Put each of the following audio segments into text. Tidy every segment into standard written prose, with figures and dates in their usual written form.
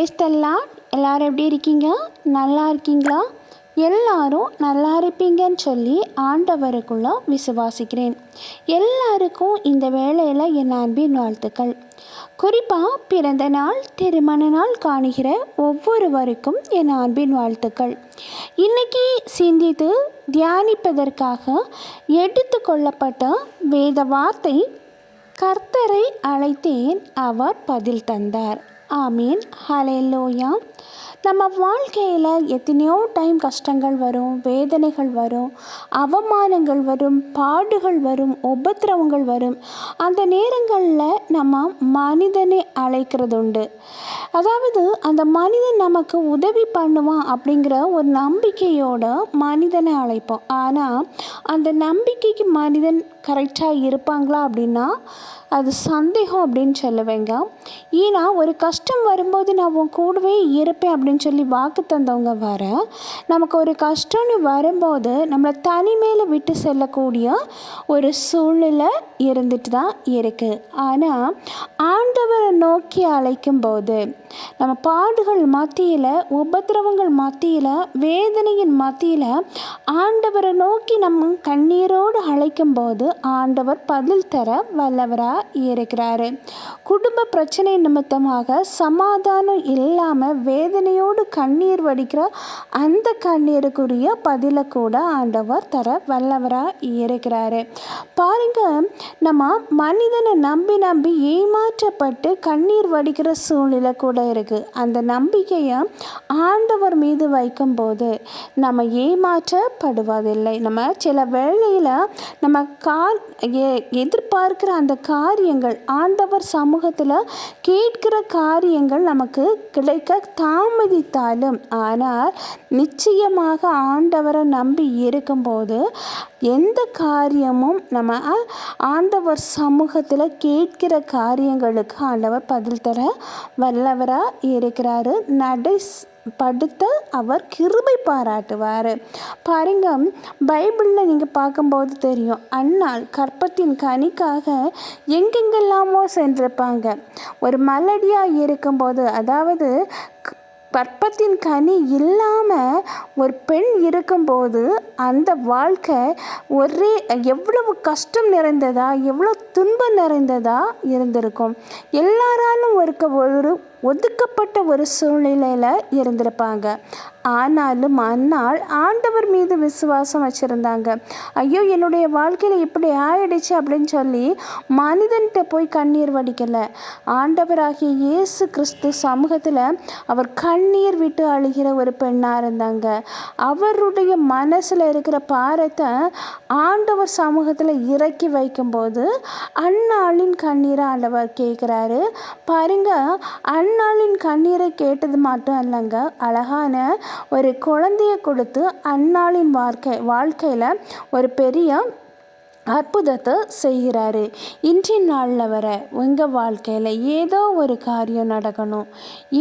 Praise the Lord. எல்லாரும் எப்படி இருக்கீங்க? நல்லா இருக்கீங்களா? எல்லாரும் நல்லா இருப்பீங்கன்னு சொல்லி ஆண்டவருக்குள்ள விசுவாசிக்கிறேன். எல்லாருக்கும் இந்த வேளையில் என் அன்பின் வாழ்த்துக்கள். குறிப்பாக பிறந்த நாள், திருமண நாள் காணுகிற ஒவ்வொருவருக்கும் என் அன்பின் வாழ்த்துக்கள். இன்னைக்கு சிந்தித்து தியானிப்பதற்காக எடுத்து கொள்ளப்பட்ட வேத வார்த்தை, கர்த்தரை அழைத்தேன், அவர் பதில் தந்தார். ஆமீன், ஹல்லேலூயா. நம்ம வாழ்க்கையில் எத்தனையோ டைம் கஷ்டங்கள் வரும், வேதனைகள் வரும், அவமானங்கள் வரும், பாடுகள் வரும், உபத்திரவங்கள் வரும். அந்த நேரங்களில் நம்ம மனிதனை அழைக்கிறது உண்டு. அதாவது அந்த மனிதன் நமக்கு உதவி பண்ணுவான் அப்படிங்கிற ஒரு நம்பிக்கையோட மனிதனை அழைப்போம். ஆனால் அந்த நம்பிக்கைக்கு மனிதன் கரெக்டாக இருப்பாங்களா அப்படின்னா அது சந்தேகம் அப்படின்னு சொல்லுவேங்க. ஏன்னா ஒரு கஷ்டம் வரும்போது நான் உன் கூடவே இருப்பேன் அப்படின்னு சொல்லி வாக்கு தந்தவங்க வர, நமக்கு ஒரு கஷ்டம்னு வரும்போது நம்மளை தனிமையில் விட்டு செல்லக்கூடிய ஒரு சூழ்நிலை இருந்துட்டு தான் இருக்குது. ஆனால் ஆண்டவரை நோக்கி அழைக்கும் போது, நம்ம பாடுகள் மத்தியில், உபத்திரவங்கள் மத்தியில், வேதனையின் மத்தியில் ஆண்டவரை நோக்கி நம்ம கண்ணீரோடு அழைக்கும் போது ஆண்டவர் பதில் தர வல்லவராக இருக்கிறாரு. குடும்ப பிரச்சனை நிமித்தமாக சமாதானம் இல்லாமல் வேதனையோடு கண்ணீர் வடிக்கிற அந்த கண்ணீருக்குரிய பதிலை கூட ஆண்டவர் தர வல்லவராக இருக்கிறாரு. பாருங்க, நம்ம மனிதனை நம்பி ஏமாற்றப்பட்டு கண்ணீர் வடிக்கிற சூழ்நிலை கூட இருக்குது. அந்த நம்பிக்கையை ஆண்டவர் மீது வைக்கும்போது நம்ம ஏமாற்றப்படுவதில்லை. நம்ம சில வேளையில் நம்ம எதிர்பார்க்கிற அந்த காரியங்கள், ஆண்டவர் சமூகத்தில் கேட்கிற காரியங்கள் நமக்கு கிடைக்க தாமதித்தாலும், ஆனால் நிச்சயமாக ஆண்டவரை நம்பி இருக்கும்போது எந்த காரியமும் நம்ம ஆண்டவர் சமூகத்தில் கேட்கிற காரியங்களுக்கு ஆண்டவர் பதில் தர வல்லவராக இருக்கிறாரு. படுத்த அவர் கிருபை பாராட்டுவார். பாருங்க, பைபிளில் நீங்கள் பார்க்கும்போது தெரியும், அன்னாள் கற்பத்தின் கனிக்காக எங்கெங்கெல்லாமோ சென்றிருப்பாங்க. ஒரு மலடியாக இருக்கும்போது, அதாவது கற்பத்தின் கனி இல்லாமல் ஒரு பெண் இருக்கும்போது அந்த வாழ்க்கை எவ்வளவு கஷ்டம் நிறைந்ததா, எவ்வளோ துன்பம் நிறைந்ததா இருந்திருக்கும். எல்லாராலும் ஒரு ஒதுக்கப்பட்ட ஒரு சூழ்நிலையில் இருந்திருப்பாங்க. ஆனாலும் அந்நாள் ஆண்டவர் மீது விசுவாசம் வச்சுருந்தாங்க. ஐயோ, என்னுடைய வாழ்க்கையில் இப்படி ஆயிடுச்சு அப்படின்னு சொல்லி மனிதன்கிட்ட போய் கண்ணீர் வடிக்கலை. ஆண்டவராகிய இயேசு கிறிஸ்து சமூகத்தில் அவர் கண்ணீர் விட்டு அழுகிற ஒரு பெண்ணாக இருந்தாங்க. அவருடைய மனசில் இருக்கிற பாரத்தை ஆண்டவர் சமூகத்தில் இறக்கி வைக்கும்போது அந்நாளின் கண்ணீரை ஆண்டவர் கேட்குறாரு. பாருங்க, அந்நாளின் கண்ணீரை கேட்டது மட்டும் இல்லைங்க, அழகான ஒரு குழந்தைய கொடுத்து அந்நாளின் வாழ்க்கையில் ஒரு பெரிய அற்புதத்தை செய்கிறாரு. இன்றைய நாளில் வர உங்கள் வாழ்க்கையில் ஏதோ ஒரு காரியம் நடக்கணும்,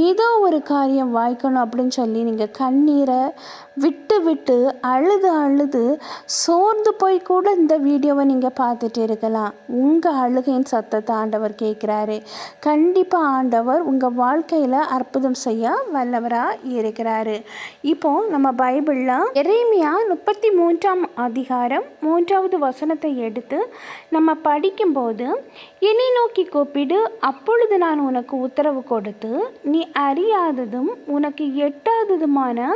ஏதோ ஒரு காரியம் வாய்க்கணும் அப்படின்னு சொல்லி நீங்கள் கண்ணீரை விட்டு அழுது சோர்ந்து போய் கூட இந்த வீடியோவை நீங்கள் பார்த்துட்டு இருக்கலாம். உங்கள் அழுகையின் சத்தத்தை ஆண்டவர் கேட்குறாரு. கண்டிப்பாக ஆண்டவர் உங்கள் வாழ்க்கையில் அற்புதம் செய்ய வல்லவராக இருக்கிறாரு. இப்போ நம்ம பைபிளில் எரேமியா 33ஆம் அதிகாரம் 3வது வசனத்தை எடுத்து நம்ம படிக்கும்போது, என்னை நோக்கி கூப்பிடு, அப்பொழுது நான் உனக்கு உத்தரவு கொடுத்து நீ அறியாததும் உனக்கு எட்டாததுமான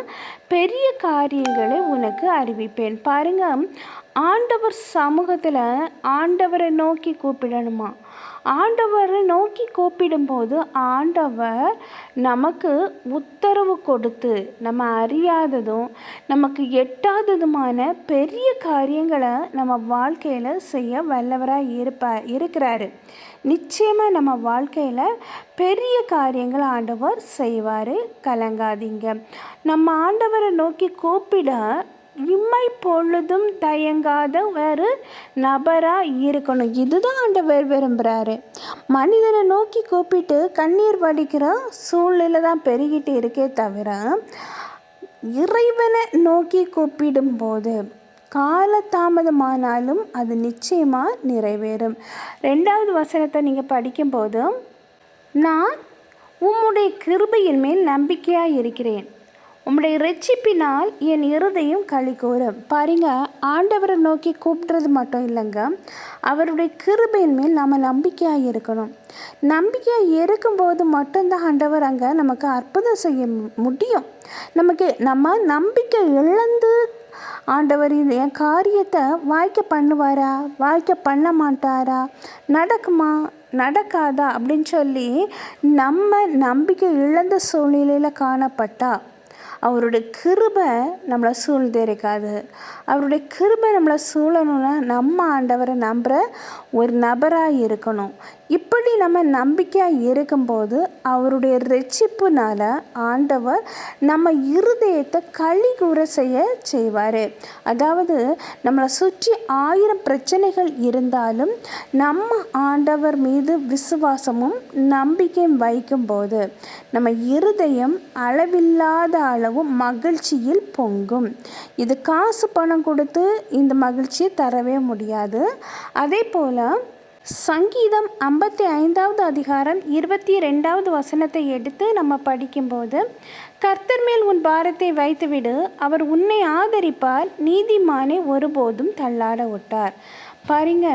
பெரிய காரியங்களை உனக்கு அறிவிப்பேன். பாருங்க, ஆண்டவர் சமூகத்தில் ஆண்டவரை நோக்கி கூப்பிடணுமா? ஆண்டவரை நோக்கி கூப்பிடும்போது ஆண்டவர் நமக்கு உத்தரவு கொடுத்து நம்ம அறியாததும் நமக்கு எட்டாததுமான பெரிய காரியங்களை நம்ம வாழ்க்கையில் செய்ய வல்லவராக இருக்கிறாரு. நிச்சயமாக நம்ம வாழ்க்கையில் பெரிய காரியங்கள் ஆண்டவர் செய்வார். கலங்காதீங்க. நம்ம ஆண்டவரை நோக்கி கூப்பிட இம்மை பொழுதும் தயங்காத ஒரு நபராக இருக்கணும். இதுதான் ஆண்டவர் விரும்புகிறாரு. மனிதனை நோக்கி கூப்பிட்டு கண்ணீர் வடிக்கிற சூழ்நிலை தான் பெருகிட்டு இருக்கே தவிர, இறைவனை நோக்கி கூப்பிடும்போது காலதாமதமானாலும் அது நிச்சயமாக நிறைவேறும். 2வது வசனத்தை நீங்கள் படிக்கும்போது, நான் உம்முடைய கிருபையின் மேல் நம்பிக்கையாக இருக்கிறேன். உம்முடைய இரட்சிப்பினால் என் இருதயம் களி கூறும். பாருங்க, ஆண்டவரை நோக்கி கூப்பிடுறது மட்டும் இல்லைங்க, அவருடைய கிருபையின் மேல் நம்ம நம்பிக்கையாக இருக்கணும். நம்பிக்கையாக இருக்கும்போது மட்டும்தான் ஆண்டவர் அங்கே நமக்கு அற்புதம் செய்ய முடியும். நம்ம நம்பிக்கை இழந்து ஆண்டவர் என் காரியத்தை வாய்க்க பண்ணுவாரா, வாய்க்க பண்ண மாட்டாரா, நடக்குமா நடக்காதா அப்படின்னு சொல்லி நம்ம நம்பிக்கை இழந்த சூழ்நிலையில் காணப்பட்டா அவருடைய கிருபை நம்மளை சூழ்ந்திருக்காது. அவருடைய கிருபை நம்மளை சூழணும்னா நம்ம ஆண்டவரை நம்புகிற ஒரு நபராக இருக்கணும். இப்படி நம்ம நம்பிக்கையாக இருக்கும்போது அவருடைய இரட்சிப்புனால ஆண்டவர் நம்ம இருதயத்தை களி கூற செய்வார். அதாவது நம்மளை சுற்றி 1000 பிரச்சனைகள் இருந்தாலும் நம்ம ஆண்டவர் மீது விசுவாசமும் நம்பிக்கையும் வைக்கும்போது நம்ம இருதயம் அளவில்லாத அளவும் மகிழ்ச்சியில் பொங்கும். இது காசு பணம் கொடுத்து இந்த மகிழ்ச்சியை தரவே முடியாது. அதே போல் சங்கீதம் 55வது அதிகாரம் 22வது வசனத்தை எடுத்து நம்ம படிக்கும்போது, கர்த்தர் மேல் உன் பாரத்தை வைத்துவிடு, அவர் உன்னை ஆதரிப்பார், நீதிமானை ஒருபோதும் தள்ளாட விட்டார். பாருங்க,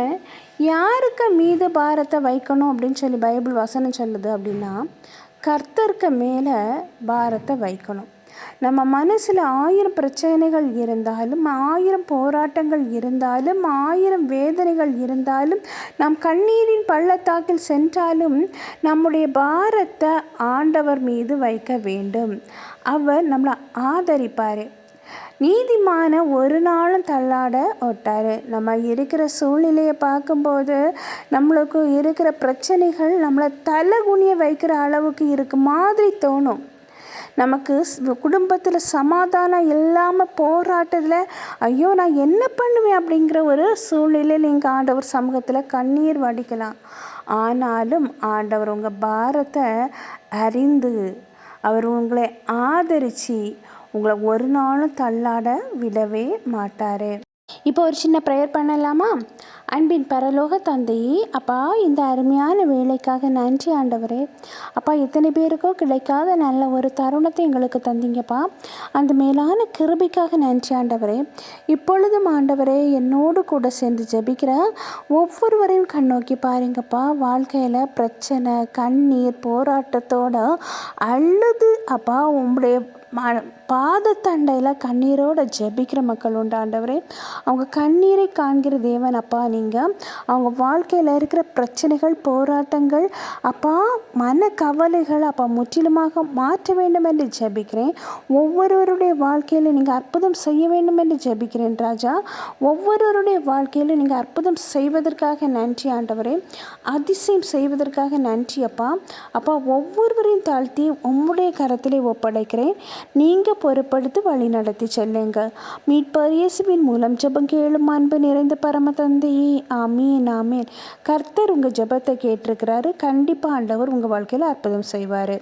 யாருக்கு மீது பாரத்தை வைக்கணும் அப்படின்னு சொல்லி பைபிள் வசனம் சொல்லுது அப்படின்னா, கர்த்தருக்கு மேலே பாரத்தை வைக்கணும். நம்ம மனசில் 1000 பிரச்சனைகள் இருந்தாலும், 1000 போராட்டங்கள் இருந்தாலும், 1000 வேதனைகள் இருந்தாலும், நாம் கண்ணீரின் பள்ளத்தாக்கில் சென்றாலும் நம்முடைய பாரத்தை ஆண்டவர் மீது வைக்க வேண்டும். அவர் நம்மளை ஆதரிப்பார். நீதிமான ஒரு நாளும் தள்ளாட விட்டார். நம்ம இருக்கிற சூழ்நிலையை பார்க்கும்போது நம்மளுக்கு இருக்கிற பிரச்சனைகள் நம்மளை தலைகுனிய வைக்கிற அளவுக்கு இருக்க மாதிரி தோணும். நமக்கு குடும்பத்தில் சமாதானம் இல்லாமல் போராட்டத்தில் ஐயோ நான் என்ன பண்ணுவேன் அப்படிங்கிற ஒரு சூழ்நிலையில் நீங்கள் ஆண்டவர் சமூகத்தில் கண்ணீர் வடிக்கலாம். ஆனாலும் ஆண்டவர் உங்கள் பாரத்தை அறிந்து அவர் உங்களை ஆதரித்து உங்களை ஒரு நாளும் தள்ளாட விடவே மாட்டார். இப்போ ஒரு சின்ன ப்ரேயர் பண்ணலாமா? அன்பின் பரலோக தந்தையே, அப்பா, இந்த அருமையான வேலைக்காக நன்றி ஆண்டவரே. அப்பா, இத்தனை பேருக்கோ கிடைக்காத நல்ல ஒரு தருணத்தை எங்களுக்கு தந்தீங்கப்பா. அந்த மேலான கிருபைக்காக நன்றி ஆண்டவரே. இப்பொழுதும் ஆண்டவரே, என்னோடு கூட சேர்ந்து ஜெபிக்கிற ஒவ்வொருவரையும் கண்ணோக்கி பாருங்கப்பா. வாழ்க்கையில் பிரச்சனை, கண்ணீர், போராட்டத்தோட அழுது அப்பா உங்களுடைய பாதத்தண்டையில் கண்ணீரோடு ஜெபிக்கிற மக்கள் உண்டு ஆண்டவரே. அவங்க கண்ணீரை காண்கிற தேவன் அப்பா. நீங்கள் அவங்க வாழ்க்கையில் இருக்கிற பிரச்சனைகள், போராட்டங்கள் அப்பா, மன கவலைகள் அப்பா முற்றிலுமாக மாற்ற வேண்டும் என்று ஜெபிக்கிறேன். ஒவ்வொருவருடைய வாழ்க்கையில் நீங்கள் அற்புதம் செய்ய வேண்டும் என்று ஜெபிக்கிறேன் ராஜா. ஒவ்வொருவருடைய வாழ்க்கையில் நீங்கள் அற்புதம் செய்வதற்காக நன்றி ஆண்டவரே. அதிசயம் செய்வதற்காக நன்றி அப்பா. அப்பா, ஒவ்வொருவரையும் தாழ்த்தி உம்முடைய கரத்திலே ஒப்படைக்கிறேன். நீங்கள் பொறுப்படுத்தி வழி நடத்தி செல்லுங்க. மீட்பர் இயேசுவின் மூலம் ஜெபம் கேளும் அன்பு நிறைந்த பரம தந்தையே, ஆமீன் ஆமீன். கர்த்தர் உங்கள் ஜெபத்தை கேட்டிருக்கிறாரு. கண்டிப்பாக ஆண்டவர் உங்கள் வாழ்க்கையில் அற்புதம் செய்வார்.